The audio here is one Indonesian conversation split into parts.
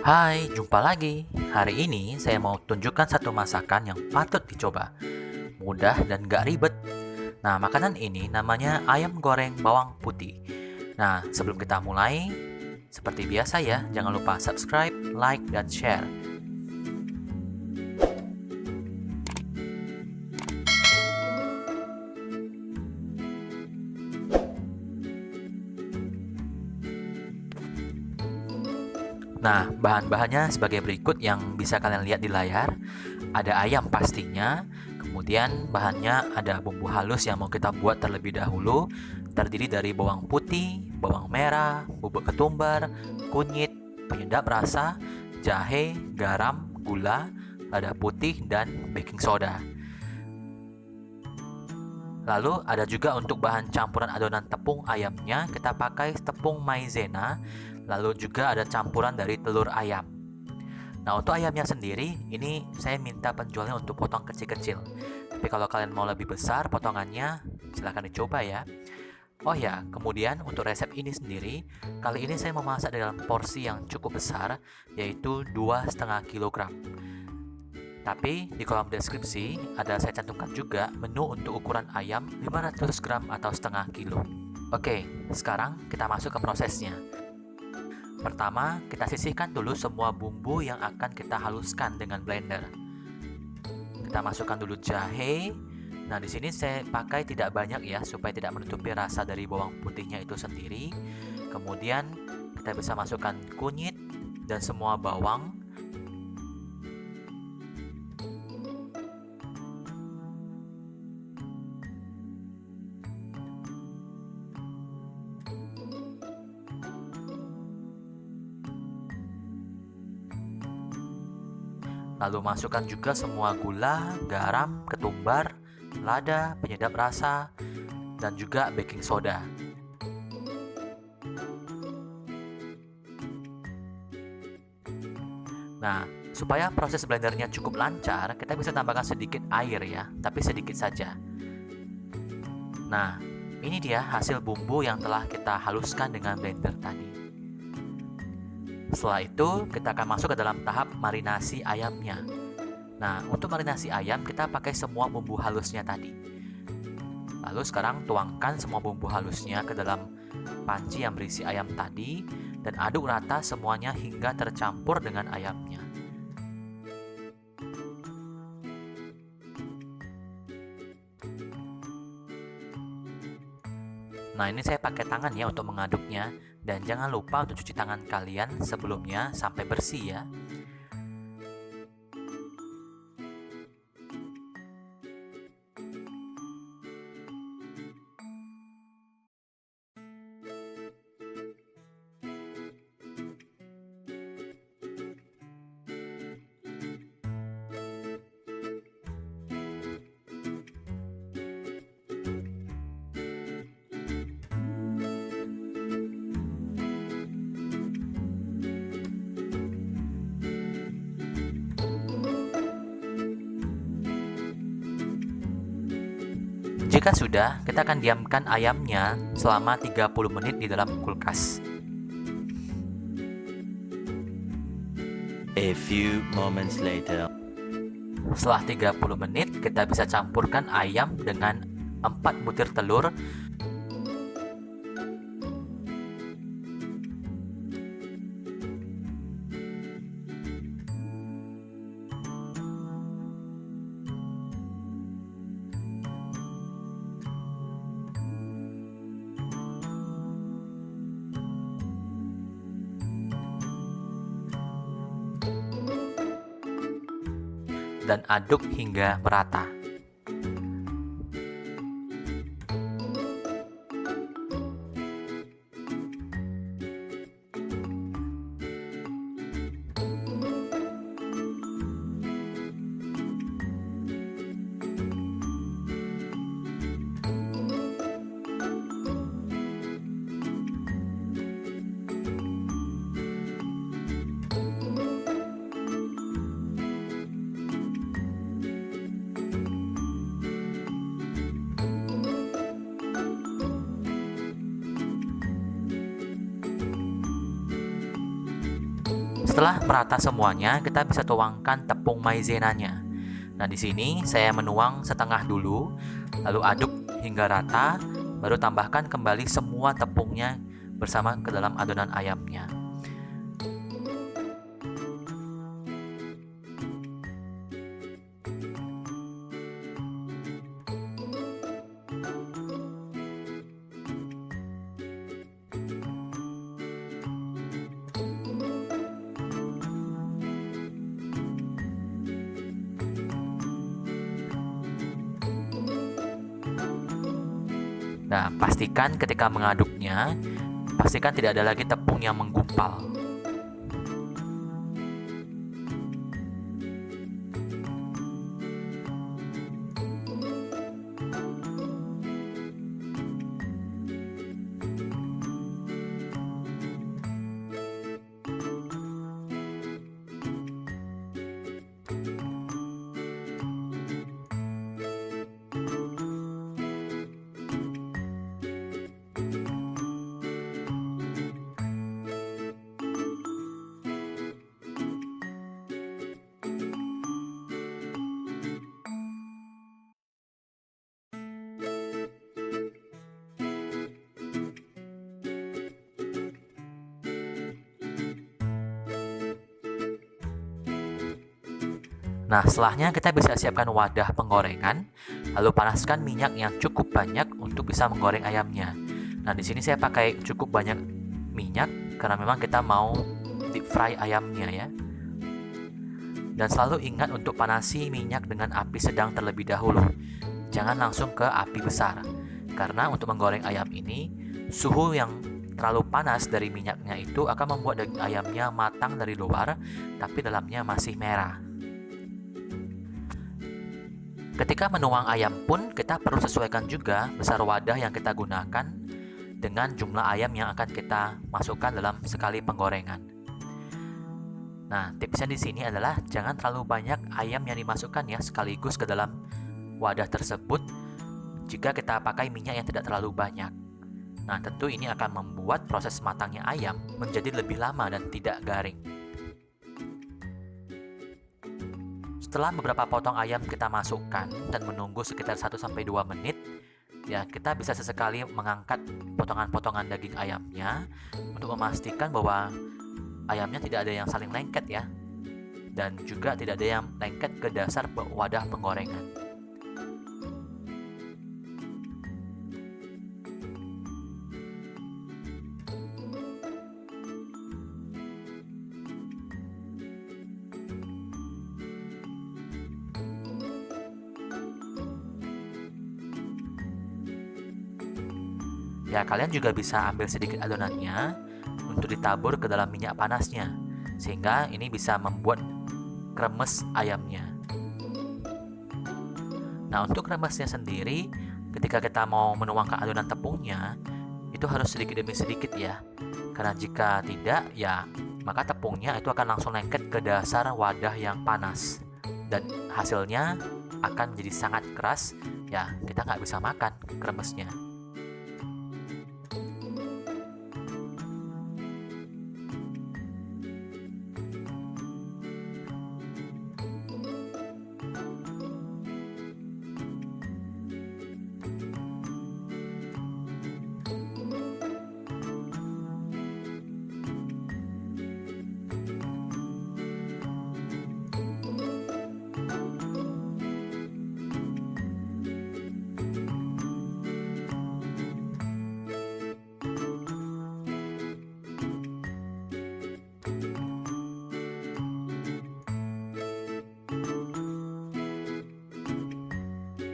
Hai, jumpa lagi. Hari ini saya mau tunjukkan satu masakan yang patut dicoba. Mudah dan gak ribet. Nah, makanan ini namanya ayam goreng bawang putih. Nah, sebelum kita mulai, seperti biasa ya, jangan lupa subscribe, like, dan share. Nah, bahan-bahannya sebagai berikut yang bisa kalian lihat di layar. Ada ayam pastinya, kemudian bahannya ada bumbu halus yang mau kita buat terlebih dahulu, terdiri dari bawang putih, bawang merah, bubuk ketumbar, kunyit, penyedap rasa, jahe, garam, gula, lada putih, dan baking soda. Lalu ada juga untuk bahan campuran adonan tepung ayamnya, kita pakai tepung maizena, lalu juga ada campuran dari telur ayam. Nah, untuk ayamnya sendiri, ini saya minta penjualnya untuk potong kecil-kecil. Tapi kalau kalian mau lebih besar potongannya, silahkan dicoba ya. Oh ya, kemudian untuk resep ini sendiri, kali ini saya memasak dalam porsi yang cukup besar, yaitu 2,5 kg. Tapi di kolom deskripsi ada saya cantumkan juga menu untuk ukuran ayam 500 gram atau setengah kilo. Oke, sekarang kita masuk ke prosesnya. Pertama, kita sisihkan dulu semua bumbu yang akan kita haluskan dengan blender. Kita masukkan dulu jahe. Nah, di sini saya pakai tidak banyak ya, supaya tidak menutupi rasa dari bawang putihnya itu sendiri. Kemudian kita bisa masukkan kunyit dan semua bawang. Lalu masukkan juga semua gula, garam, ketumbar, lada, penyedap rasa, dan juga baking soda. Nah, supaya proses blendernya cukup lancar, kita bisa tambahkan sedikit air ya, tapi sedikit saja. Nah, ini dia hasil bumbu yang telah kita haluskan dengan blender tadi. Setelah itu, kita akan masuk ke dalam tahap marinasi ayamnya. Nah, untuk marinasi ayam, kita pakai semua bumbu halusnya tadi. Lalu sekarang tuangkan semua bumbu halusnya ke dalam panci yang berisi ayam tadi, dan aduk rata semuanya hingga tercampur dengan ayamnya. Nah, ini saya pakai tangan ya untuk mengaduknya, dan jangan lupa untuk cuci tangan kalian sebelumnya sampai bersih ya. Jika sudah, kita akan diamkan ayamnya selama 30 menit di dalam kulkas. A few moments later. Setelah 30 menit, kita bisa campurkan ayam dengan 4 butir telur. Dan aduk hingga merata. setelah merata semuanya, kita bisa tuangkan tepung maizenanya. Nah, di sini saya menuang setengah dulu, lalu aduk hingga rata, baru tambahkan kembali semua tepungnya bersama ke dalam adonan ayamnya. Nah, pastikan ketika mengaduknya, pastikan tidak ada lagi tepung yang menggumpal. Nah, setelahnya kita bisa siapkan wadah penggorengan, lalu panaskan minyak yang cukup banyak untuk bisa menggoreng ayamnya. Nah, di sini saya pakai cukup banyak minyak karena memang kita mau deep fry ayamnya ya. Dan selalu ingat untuk panasi minyak dengan api sedang terlebih dahulu. Jangan langsung ke api besar. Karena untuk menggoreng ayam ini, suhu yang terlalu panas dari minyaknya itu akan membuat daging ayamnya matang dari luar, tapi dalamnya masih merah. Ketika menuang ayam pun, kita perlu sesuaikan juga besar wadah yang kita gunakan dengan jumlah ayam yang akan kita masukkan dalam sekali penggorengan. Nah, tipsnya di sini adalah jangan terlalu banyak ayam yang dimasukkan ya sekaligus ke dalam wadah tersebut jika kita pakai minyak yang tidak terlalu banyak. Nah, tentu ini akan membuat proses matangnya ayam menjadi lebih lama dan tidak garing. Setelah beberapa potong ayam kita masukkan dan menunggu sekitar 1-2 menit, ya kita bisa sesekali mengangkat potongan-potongan daging ayamnya untuk memastikan bahwa ayamnya tidak ada yang saling lengket ya, dan juga tidak ada yang lengket ke dasar wadah penggorengan. Ya, kalian juga bisa ambil sedikit adonannya untuk ditabur ke dalam minyak panasnya, sehingga ini bisa membuat kremes ayamnya. Nah, untuk kremesnya sendiri, ketika kita mau menuangkan adonan tepungnya, itu harus sedikit demi sedikit ya. Karena jika tidak, ya maka tepungnya itu akan langsung lengket ke dasar wadah yang panas. Dan hasilnya akan menjadi sangat keras, ya kita nggak bisa makan kremesnya.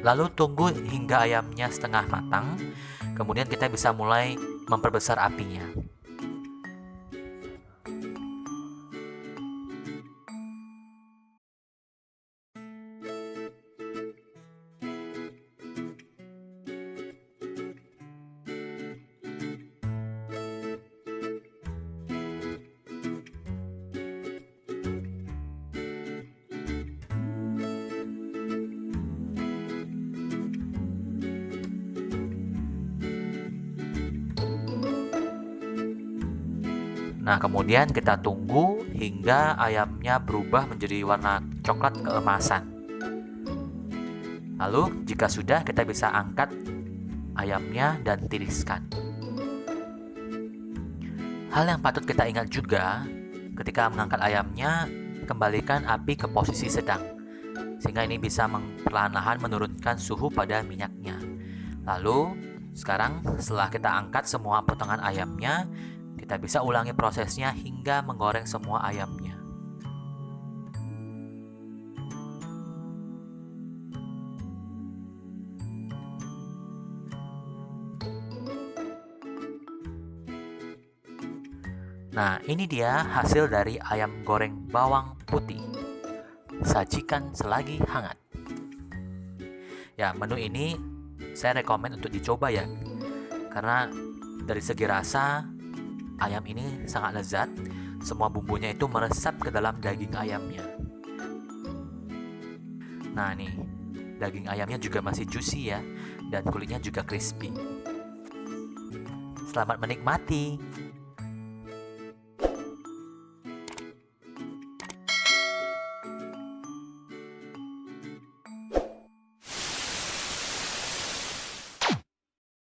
Lalu tunggu hingga ayamnya setengah matang, kemudian kita bisa mulai memperbesar apinya. Nah, kemudian kita tunggu hingga ayamnya berubah menjadi warna coklat keemasan. Lalu, jika sudah, kita bisa angkat ayamnya dan tiriskan. Hal yang patut kita ingat juga, ketika mengangkat ayamnya, kembalikan api ke posisi sedang, sehingga ini bisa perlahan-lahan menurunkan suhu pada minyaknya. Lalu, sekarang setelah kita angkat semua potongan ayamnya, kita bisa ulangi prosesnya hingga menggoreng semua ayamnya. Nah, ini dia hasil dari ayam goreng bawang putih. Sajikan selagi hangat. Ya, menu ini saya rekomen untuk dicoba ya. Karena dari segi rasa, ayam ini sangat lezat. Semua bumbunya itu meresap ke dalam daging ayamnya. Nah, nih, daging ayamnya juga masih juicy ya, dan kulitnya juga crispy. Selamat menikmati.